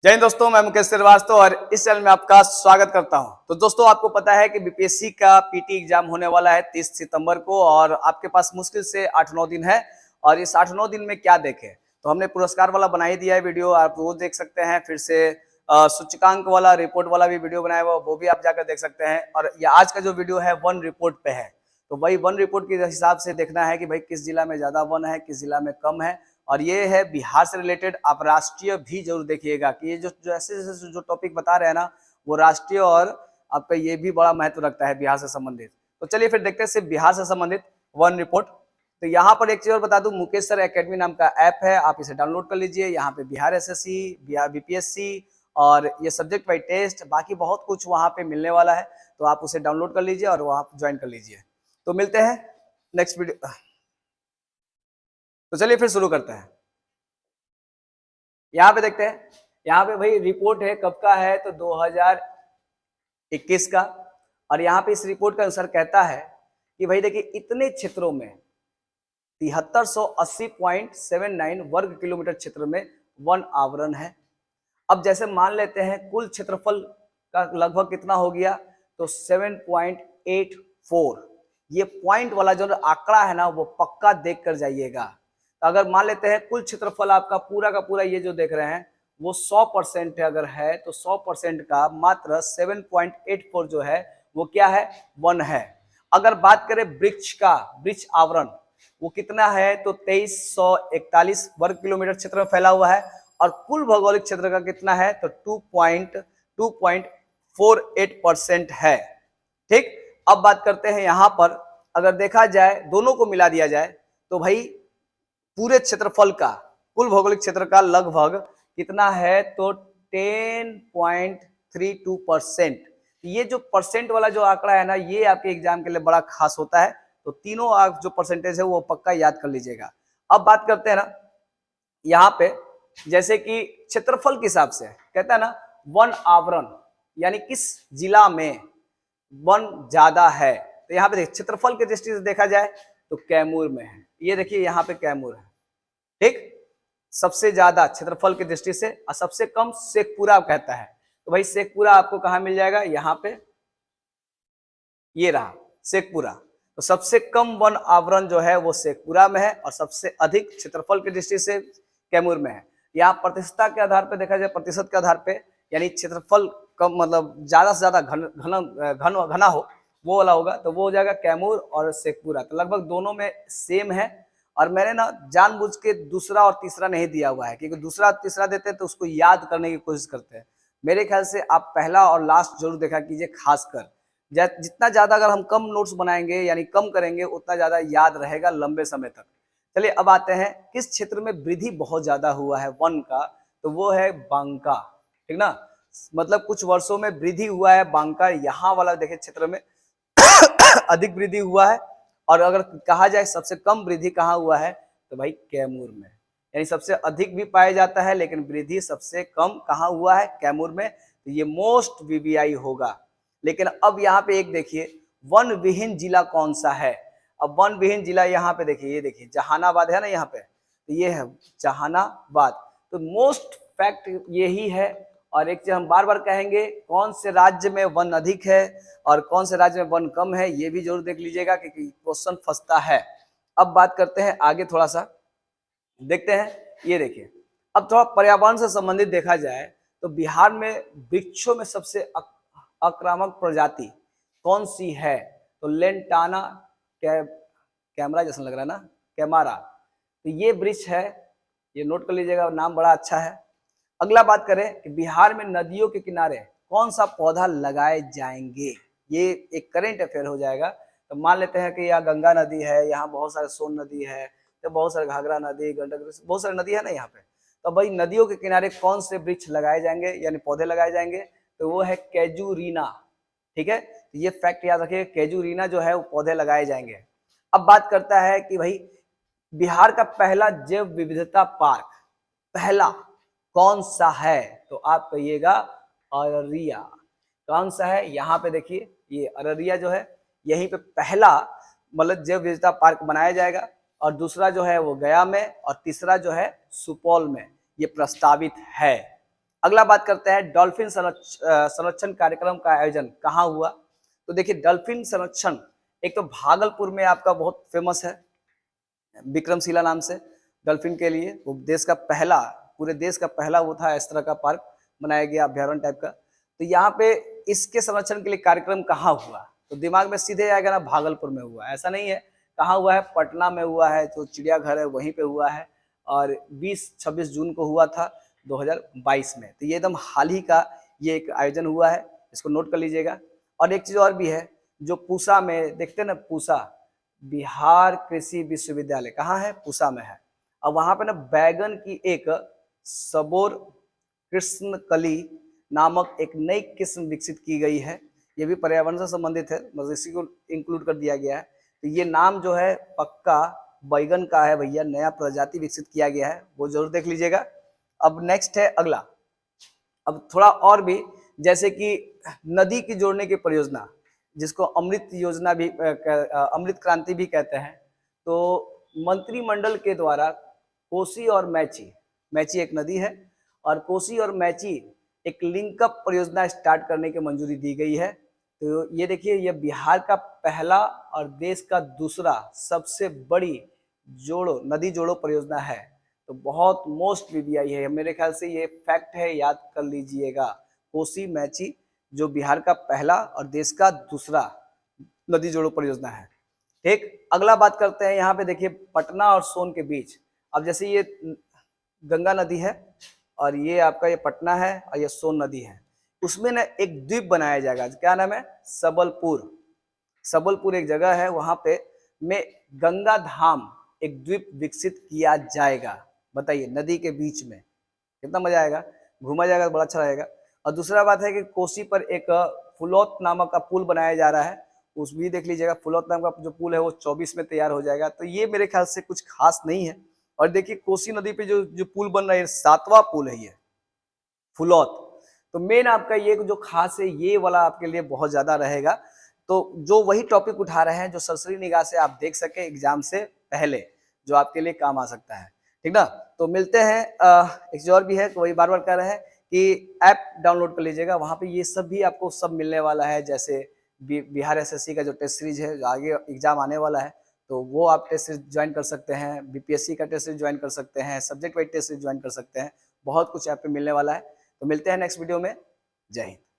जय हिंद दोस्तों, मैं मुकेश श्रीवास्तव और इस चैनल में आपका स्वागत करता हूं। तो दोस्तों, आपको पता है कि बीपीएससी का पीटी एग्जाम होने वाला है 30 सितंबर को और आपके पास मुश्किल से 8-9 दिन है। और इस 8-9 दिन में क्या देखें, तो हमने पुरस्कार वाला बना ही दिया है वीडियो, आप वो देख सकते हैं। फिर से सूचकांक वाला, रिपोर्ट वाला भी वीडियो बनाया हुआ, वो भी आप जाकर देख सकते हैं। और ये आज का जो वीडियो है वन रिपोर्ट पे है, तो वही वन रिपोर्ट के हिसाब से देखना है कि भाई किस जिला में ज्यादा वन है, किस जिला में कम है। और ये है बिहार से रिलेटेड। आप राष्ट्रीय भी जरूर देखिएगा कि ये जो ऐसे जैसे जो टॉपिक बता रहे हैं ना, वो राष्ट्रीय और आपका ये भी बड़ा महत्व रखता है बिहार से संबंधित। तो चलिए फिर देखते हैं सिर्फ बिहार से संबंधित वन रिपोर्ट। तो यहाँ पर एक चीज और बता दूं, मुकेश सर एकेडमी नाम का ऐप है, आप इसे डाउनलोड कर लीजिए। यहाँ पे बिहार एसएससी, बिहार बीपीएससी और ये सब्जेक्ट वाइज टेस्ट, बाकी बहुत कुछ वहाँ पे मिलने वाला है। तो आप उसे डाउनलोड कर लीजिए और वहाँ ज्वाइन कर लीजिए। तो मिलते हैं नेक्स्ट वीडियो। तो चलिए फिर शुरू करते हैं। यहाँ पे देखते हैं, यहाँ पे भाई रिपोर्ट है, कब का है तो 2021 का। और यहाँ पे इस रिपोर्ट का अनुसार कहता है कि भाई देखिए, इतने क्षेत्रों में 7380.79 वर्ग किलोमीटर क्षेत्र में वन आवरण है। अब जैसे मान लेते हैं कुल क्षेत्रफल का लगभग कितना हो गया, तो 7.84। ये पॉइंट वाला जो आंकड़ा है ना, वो पक्का देख कर जाइएगा। तो अगर मान लेते हैं कुल क्षेत्रफल आपका पूरा का पूरा ये जो देख रहे हैं वो 100% अगर है, तो 100% का मात्र 7.84 जो है वो क्या है, वन है। अगर बात करें वृक्ष का, वृक्ष आवरण वो कितना है, तो 2341 वर्ग किलोमीटर क्षेत्र में फैला हुआ है। और कुल भौगोलिक क्षेत्र का कितना है, तो 2.48% है। ठीक, अब बात करते हैं यहाँ पर, अगर देखा जाए दोनों को मिला दिया जाए तो भाई पूरे क्षेत्रफल का, कुल भौगोलिक क्षेत्र का लगभग कितना है, तो 10.32%। ये जो परसेंट वाला जो आंकड़ा है ना, ये आपके एग्जाम के लिए बड़ा खास होता है। तो तीनों आप जो परसेंटेज है वो पक्का याद कर लीजिएगा। अब बात करते हैं ना, यहाँ पे जैसे कि क्षेत्रफल के हिसाब से कहता है ना, वन आवरण यानी किस जिला में वन ज्यादा है। तो यहाँ पे देखिए, क्षेत्रफल की दृष्टि से देखा जाए तो कैमूर में है। ये देखिए यहाँ पे कैमूर है, ठीक, सबसे ज्यादा क्षेत्रफल की दृष्टि से। और सबसे कम शेखपुरा कहता है। तो भाई शेखपुरा आपको कहाँ मिल जाएगा, यहाँ पे ये रहा शेखपुरा। तो सबसे कम वन आवरण जो है वो शेखपुरा में है और सबसे अधिक क्षेत्रफल की दृष्टि से कैमूर में है। यहाँ प्रतिशतता के आधार पर देखा जाए, प्रतिशत के आधार पे, यानी क्षेत्रफल कम मतलब ज्यादा से ज्यादा घना हो वो वाला होगा, तो वो हो जाएगा कैमूर और शेखपुरा। तो लगभग दोनों में सेम है। और मैंने ना जानबूझ के दूसरा और तीसरा नहीं दिया हुआ है, क्योंकि दूसरा तीसरा देते हैं तो उसको याद करने की कोशिश करते हैं। मेरे ख्याल से आप पहला और लास्ट जरूर देखा कीजिए, खासकर जितना ज्यादा अगर हम कम नोट्स बनाएंगे यानी कम करेंगे, उतना ज्यादा याद रहेगा लंबे समय तक। चलिए अब आते हैं किस क्षेत्र में वृद्धि बहुत ज्यादा हुआ है वन का, तो वो है बांका। ठीक ना, मतलब कुछ वर्षों में वृद्धि हुआ है बांका, यहाँ वाला देखिए क्षेत्र में अधिक वृद्धि हुआ है। और अगर कहा जाए सबसे कम वृद्धि कहाँ हुआ है, तो भाई कैमूर में। यानी सबसे अधिक भी पाया जाता है लेकिन वृद्धि सबसे कम कहाँ हुआ है, कैमूर में। तो ये मोस्ट वीवीआई होगा। लेकिन अब यहाँ पे एक देखिए, वन विहीन जिला कौन सा है। अब वन विहीन जिला यहाँ पे देखिए, ये देखिए जहानाबाद है ना यहाँ पे, तो ये है जहानाबाद। तो मोस्ट फैक्ट यही है। और एक चीज हम बार बार कहेंगे, कौन से राज्य में वन अधिक है और कौन से राज्य में वन कम है, ये भी जरूर देख लीजिएगा क्योंकि क्वेश्चन फंसता है। अब बात करते हैं आगे, थोड़ा सा देखते हैं। ये देखिए, अब थोड़ा पर्यावरण से संबंधित देखा जाए तो बिहार में वृक्षों में सबसे आक्रामक प्रजाति कौन सी है, तो लेंटाना कैमरा जैसा लग रहा है ना, कैमारा। तो ये वृक्ष है, ये नोट कर लीजिएगा, नाम बड़ा अच्छा है। अगला बात करें कि बिहार में नदियों के किनारे कौन सा पौधा लगाए जाएंगे, ये एक करेंट अफेयर हो जाएगा। तो मान लेते हैं कि यहाँ गंगा नदी है, यहाँ बहुत सारे सोन नदी है, तो बहुत सारे घाघरा नदी, गंडक, बहुत सारी नदी है ना यहाँ पे। तो भाई नदियों के किनारे कौन से वृक्ष लगाए जाएंगे यानी पौधे लगाए जाएंगे, तो वो है कैजुरीना। ठीक है, तो ये फैक्ट याद रखिए, कैजुरीना जो है वो पौधे लगाए जाएंगे। अब बात करता है कि भाई बिहार का पहला जैव विविधता पार्क पहला कौन सा है, तो आप कहिएगा अररिया। कौन सा है, यहाँ पे देखिए ये अररिया जो है, यहीं पे पहला मतलब जैव विविधता पार्क बनाया जाएगा। और दूसरा जो है वो गया में और तीसरा जो है सुपौल में, ये प्रस्तावित है। अगला बात करते हैं डॉल्फिन संरक्षण कार्यक्रम का आयोजन कहाँ हुआ। तो देखिए डॉल्फिन संरक्षण एक तो भागलपुर में आपका बहुत फेमस है, विक्रमशिला नाम से डॉल्फिन के लिए, वो देश का पहला, पूरे देश का पहला वो था इस तरह का पार्क बनाया गया, अभ्यारण्य टाइप का। तो यहाँ पे इसके संरक्षण के लिए कार्यक्रम कहाँ हुआ, तो दिमाग में सीधे आएगा ना भागलपुर में हुआ। ऐसा नहीं है, कहाँ हुआ है, पटना में हुआ है, जो चिड़ियाघर है वहीं पे हुआ है, और 20-26 जून को हुआ था 2022 में। तो ये एकदम हाल ही का ये एक आयोजन हुआ है, इसको नोट कर लीजिएगा। और एक चीज और भी है, जो पूसा में देखते हैं ना, पूसा बिहार कृषि विश्वविद्यालय कहाँ है, पूसा में है। अब वहां पे ना बैगन की एक सबोर कृष्णकली नामक एक नई किस्म विकसित की गई है। ये भी पर्यावरण से संबंधित है, मतलब इसी को इंक्लूड कर दिया गया है। तो ये नाम जो है पक्का बैगन का है भैया, नया प्रजाति विकसित किया गया है, वो जरूर देख लीजिएगा। अब नेक्स्ट है अगला, अब थोड़ा और भी, जैसे कि नदी की जोड़ने की परियोजना, जिसको अमृत योजना भी अमृत क्रांति भी कहते हैं। तो मंत्रिमंडल के द्वारा कोसी और मैची, मैची एक नदी है, और कोसी और मैची एक लिंकअप परियोजना स्टार्ट करने की मंजूरी दी गई है। तो ये देखिए, ये बिहार का पहला और देश का दूसरा सबसे बड़ी नदी जोड़ो परियोजना है। तो बहुत मोस्ट वीवीआई है मेरे ख्याल से, ये फैक्ट है, याद कर लीजिएगा। कोसी मैची जो बिहार का पहला और देश का दूसरा नदी जोड़ो परियोजना है। ठीक, अगला बात करते हैं, यहाँ पे देखिए पटना और सोन के बीच, अब जैसे ये गंगा नदी है और ये आपका ये पटना है और ये सोन नदी है, उसमें ना एक द्वीप बनाया जाएगा, क्या नाम है, सबलपुर। सबलपुर एक जगह है, वहां पे में गंगा धाम एक द्वीप विकसित किया जाएगा। बताइए, नदी के बीच में, कितना मजा आएगा, घूमा जाएगा, बड़ा अच्छा रहेगा। और दूसरा बात है कि कोसी पर एक फुलौत नामक का पुल बनाया जा रहा है, उस भी देख लीजिएगा। फुलौत नाम का जो पुल है वो 24 में तैयार हो जाएगा। तो ये मेरे ख्याल से कुछ खास नहीं है। और देखिए कोसी नदी पे जो जो पुल बन रहा है, 7वां पुल है ये फुलौत। तो मेन आपका ये जो खास है, ये वाला आपके लिए बहुत ज्यादा रहेगा। तो जो वही टॉपिक उठा रहे हैं जो सरसरी निगाह से आप देख सके एग्जाम से पहले, जो आपके लिए काम आ सकता है, ठीक ना। तो मिलते हैं, एक चीज और भी है, तो वही बार बार कह रहे हैं कि ऐप डाउनलोड कर लीजिएगा, वहां पे ये सब भी आपको सब मिलने वाला है। जैसे बिहार एसएससी का जो टेस्ट सीरीज है, जो आगे एग्जाम आने वाला है, तो वो आप टेस्ट सीरीज ज्वाइन कर सकते हैं, बीपीएससी का टेस्ट सीरीज ज्वाइन कर सकते हैं, subject wise test series join कर सकते हैं। बहुत कुछ ऐप पे मिलने वाला है। तो मिलते हैं नेक्स्ट वीडियो में। जय हिंद।